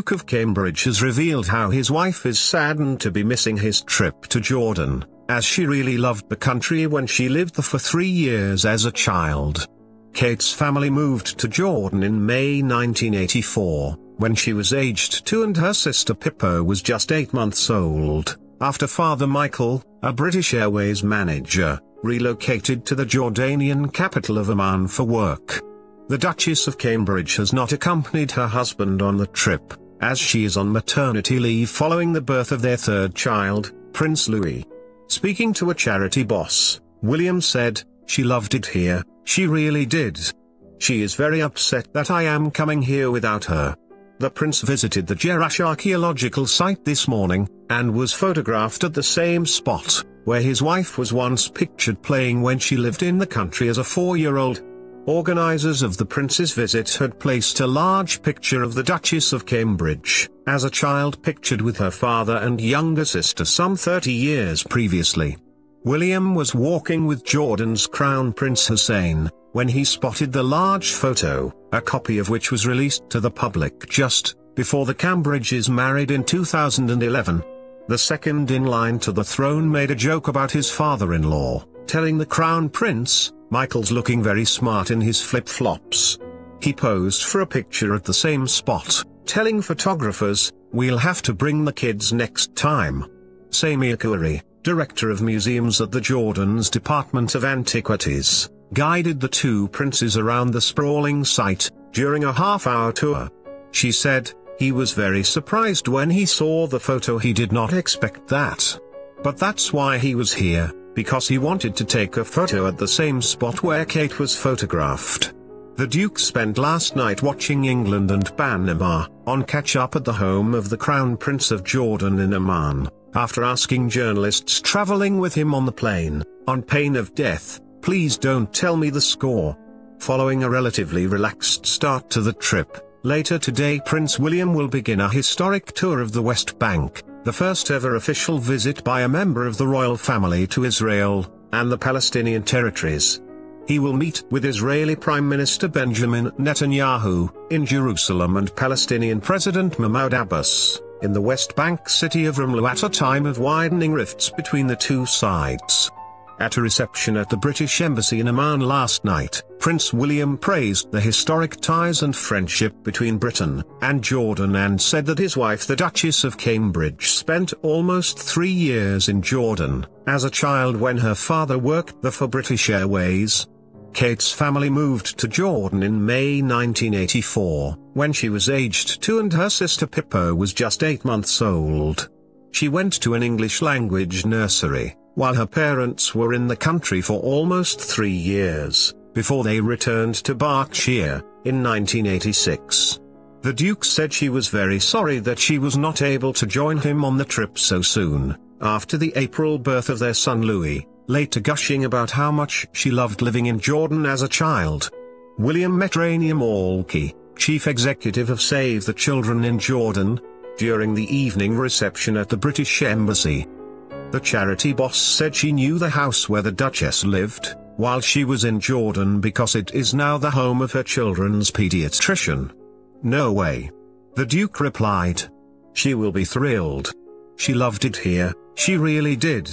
Duke of Cambridge has revealed how his wife is saddened to be missing his trip to Jordan, as she really loved the country when she lived there for 3 years as a child. Kate's family moved to Jordan in May 1984, when she was aged 2 and her sister Pippa was just 8 months old, after Father Michael, a British Airways manager, relocated to the Jordanian capital of Amman for work. The Duchess of Cambridge has not accompanied her husband on the trip, as she is on maternity leave following the birth of their 3rd child, Prince Louis. Speaking to a charity boss, William said, "She loved it here, she really did. She is very upset that I am coming here without her." The prince visited the Jerash archaeological site this morning, and was photographed at the same spot, where his wife was once pictured playing when she lived in the country as a 4-year-old. Organizers of the prince's visit had placed a large picture of the Duchess of Cambridge, as a child pictured with her father and younger sister some 30 years previously. William was walking with Jordan's Crown Prince Hussein, when he spotted the large photo, a copy of which was released to the public just before the Cambridges married in 2011. The second in line to the throne made a joke about his father-in-law, telling the Crown Prince, "Michael's looking very smart in his flip-flops." He posed for a picture at the same spot, telling photographers, "We'll have to bring the kids next time." Samir Khoury, director of museums at the Jordan's Department of Antiquities, guided the 2 princes around the sprawling site, during a half-hour tour. She said, "He was very surprised when he saw the photo. He did not expect that. But that's why he was here, because he wanted to take a photo at the same spot where Kate was photographed." The Duke spent last night watching England and Panama on catch-up at the home of the Crown Prince of Jordan in Amman, after asking journalists traveling with him on the plane, on pain of death, "Please don't tell me the score." Following a relatively relaxed start to the trip, later today Prince William will begin a historic tour of the West Bank, the first ever official visit by a member of the royal family to Israel and the Palestinian territories. He will meet with Israeli Prime Minister Benjamin Netanyahu in Jerusalem and Palestinian President Mahmoud Abbas in the West Bank city of Ramallah at a time of widening rifts between the two sides. At a reception at the British Embassy in Amman last night, Prince William praised the historic ties and friendship between Britain and Jordan and said that his wife the Duchess of Cambridge spent almost 3 years in Jordan as a child when her father worked there for British Airways. Kate's family moved to Jordan in May 1984, when she was aged 2 and her sister Pippa was just 8 months old. She went to an English-language nursery, while her parents were in the country for almost 3 years, before they returned to Berkshire, in 1986. The Duke said she was very sorry that she was not able to join him on the trip so soon, after the April birth of their son Louis, later gushing about how much she loved living in Jordan as a child. William met Rania Malky, chief executive of Save the Children in Jordan, during the evening reception at the British Embassy. The charity boss said she knew the house where the Duchess lived, while she was in Jordan because it is now the home of her children's pediatrician. "No way." The Duke replied. "She will be thrilled. She loved it here, she really did.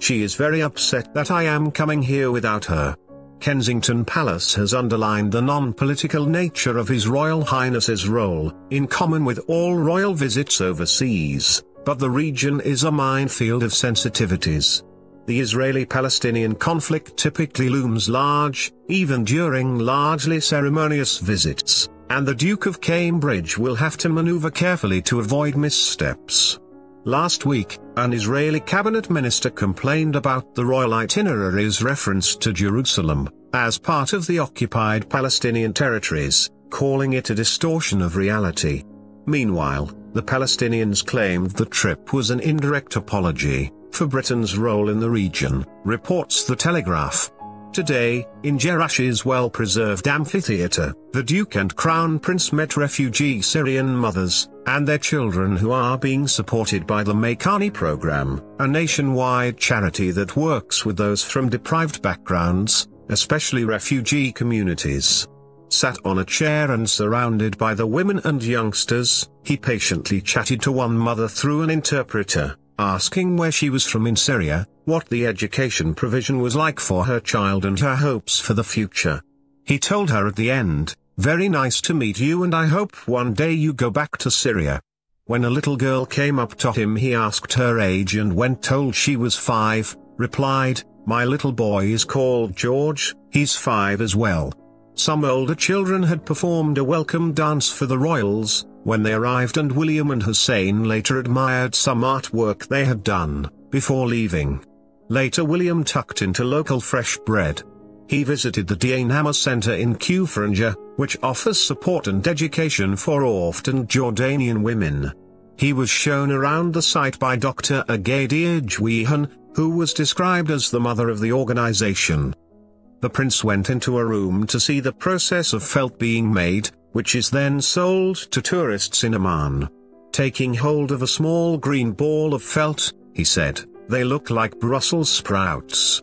She is very upset that I am coming here without her." Kensington Palace has underlined the non-political nature of His Royal Highness's role, in common with all royal visits overseas, but the region is a minefield of sensitivities. The Israeli-Palestinian conflict typically looms large, even during largely ceremonious visits, and the Duke of Cambridge will have to maneuver carefully to avoid missteps. Last week, an Israeli cabinet minister complained about the royal itinerary's reference to Jerusalem, as part of the occupied Palestinian territories, calling it a distortion of reality. Meanwhile, the Palestinians claimed the trip was an indirect apology for Britain's role in the region, reports The Telegraph. Today, in Jerash's well-preserved amphitheatre, the Duke and Crown Prince met refugee Syrian mothers and their children who are being supported by the Makani program, a nationwide charity that works with those from deprived backgrounds, especially refugee communities. sat on a chair and surrounded by the women and youngsters, he patiently chatted to one mother through an interpreter, asking where she was from in Syria, what the education provision was like for her child and her hopes for the future. He told her at the end, "Very nice to meet you and I hope one day you go back to Syria." When a little girl came up to him he asked her age and when told she was 5, replied, "My little boy is called George, he's 5 as well." Some older children had performed a welcome dance for the royals when they arrived, and William and Hussein later admired some artwork they had done before leaving. Later William tucked into local fresh bread. He visited the Dyanama Center in Kufranja, which offers support and education for orphaned Jordanian women. He was shown around the site by Dr. Agadir Jwihan, who was described as the mother of the organization. The prince went into a room to see the process of felt being made, which is then sold to tourists in Amman. Taking hold of a small green ball of felt, he said, "They look like Brussels sprouts."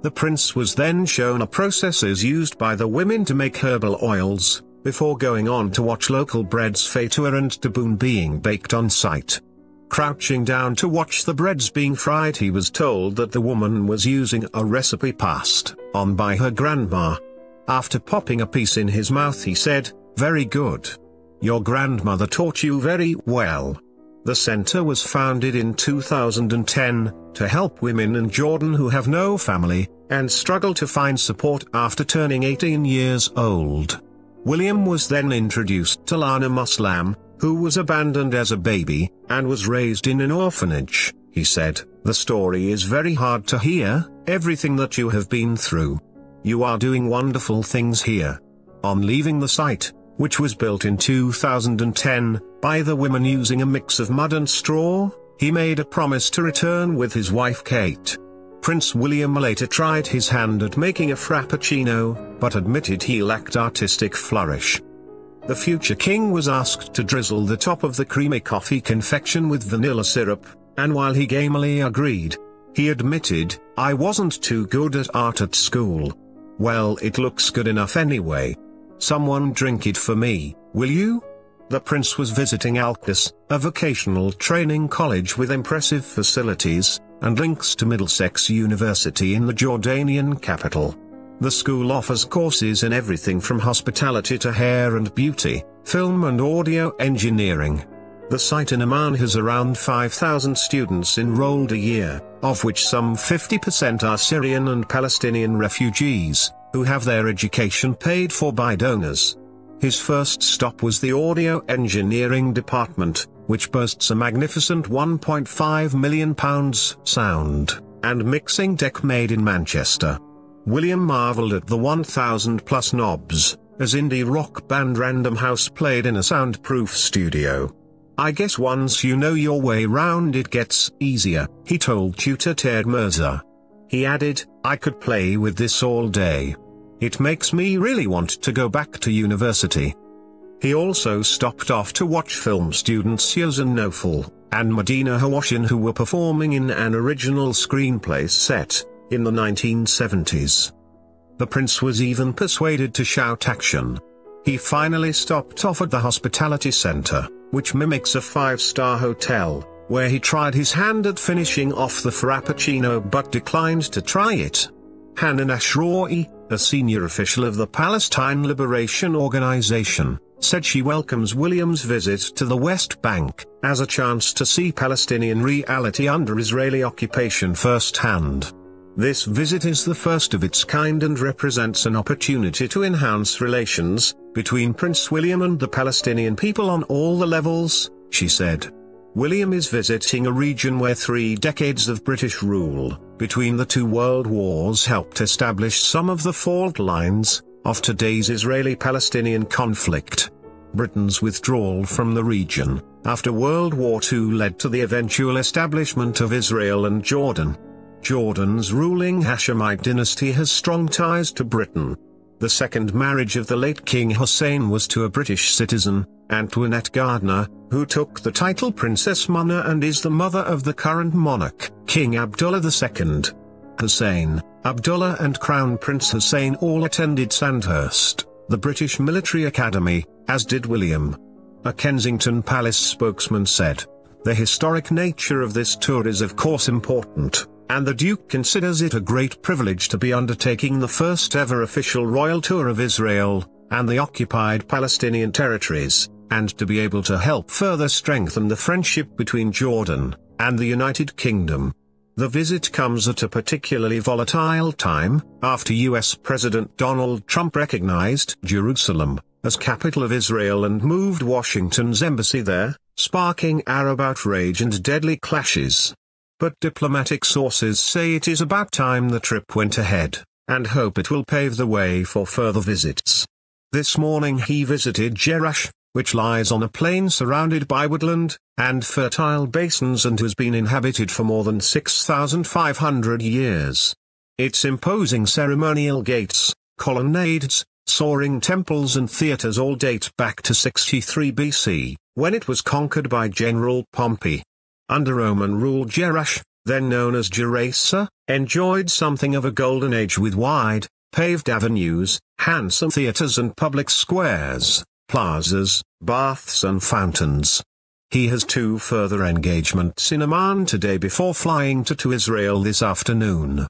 The prince was then shown a processes used by the women to make herbal oils, before going on to watch local breads fatua and taboon being baked on site. Crouching down to watch the breads being fried, he was told that the woman was using a recipe passed on by her grandma. After popping a piece in his mouth he said, "Very good. Your grandmother taught you very well." The center was founded in 2010, to help women in Jordan who have no family, and struggle to find support after turning 18 years old. William was then introduced to Lana Muslam, who was abandoned as a baby, and was raised in an orphanage. He said, "The story is very hard to hear, everything that you have been through. You are doing wonderful things here." On leaving the site, which was built in 2010, by the women using a mix of mud and straw, he made a promise to return with his wife Kate. Prince William later tried his hand at making a frappuccino, but admitted he lacked artistic flourish. The future king was asked to drizzle the top of the creamy coffee confection with vanilla syrup, and while he gamely agreed, he admitted, "I wasn't too good at art at school." "Well, it looks good enough anyway. Someone drink it for me, will you?" The prince was visiting Alqas, a vocational training college with impressive facilities, and links to Middlesex University in the Jordanian capital. The school offers courses in everything from hospitality to hair and beauty, film and audio engineering. The site in Amman has around 5,000 students enrolled a year, of which some 50% are Syrian and Palestinian refugees, who have their education paid for by donors. His first stop was the audio engineering department, which boasts a magnificent £1.5 million sound and mixing deck made in Manchester. William marveled at the 1,000+ knobs, as indie rock band Random House played in a soundproof studio. "I guess once you know your way round it gets easier," he told tutor Ted Mirza. He added, "I could play with this all day. It makes me really want to go back to university." He also stopped off to watch film students Yazan Nofal and Medina Hawashin, who were performing in an original screenplay set in the 1970s. The prince was even persuaded to shout action. He finally stopped off at the hospitality center, which mimics a 5-star hotel, where he tried his hand at finishing off the frappuccino but declined to try it. Hanan Ashrawi, a senior official of the Palestine Liberation Organization, said she welcomes William's visit to the West Bank as a chance to see Palestinian reality under Israeli occupation firsthand. This visit is the first of its kind and represents an opportunity to enhance relations between Prince William and the Palestinian people on all the levels, she said. William is visiting a region where 3 decades of British rule between the 2 world wars helped establish some of the fault lines of today's Israeli-Palestinian conflict. Britain's withdrawal from the region after World War II led to the eventual establishment of Israel and Jordan. Jordan's ruling Hashemite dynasty has strong ties to Britain. The second marriage of the late King Hussein was to a British citizen, Antoinette Gardner, who took the title Princess Mona and is the mother of the current monarch, King Abdullah II. Hussein, Abdullah and Crown Prince Hussein all attended Sandhurst, the British Military Academy, as did William. A Kensington Palace spokesman said, "The historic nature of this tour is of course important, and the Duke considers it a great privilege to be undertaking the first ever official royal tour of Israel, and the occupied Palestinian territories, and to be able to help further strengthen the friendship between Jordan and the United Kingdom." The visit comes at a particularly volatile time, after US President Donald Trump recognized Jerusalem as capital of Israel and moved Washington's embassy there, sparking Arab outrage and deadly clashes. But diplomatic sources say it is about time the trip went ahead, and hope it will pave the way for further visits. This morning he visited Jerash, which lies on a plain surrounded by woodland and fertile basins and has been inhabited for more than 6,500 years. Its imposing ceremonial gates, colonnades, soaring temples and theaters all date back to 63 BC, when it was conquered by General Pompey. Under Roman rule, Jerash, then known as Gerasa, enjoyed something of a golden age with wide, paved avenues, handsome theaters and public squares, plazas, baths and fountains. He has 2 further engagements in Amman today before flying to Israel this afternoon.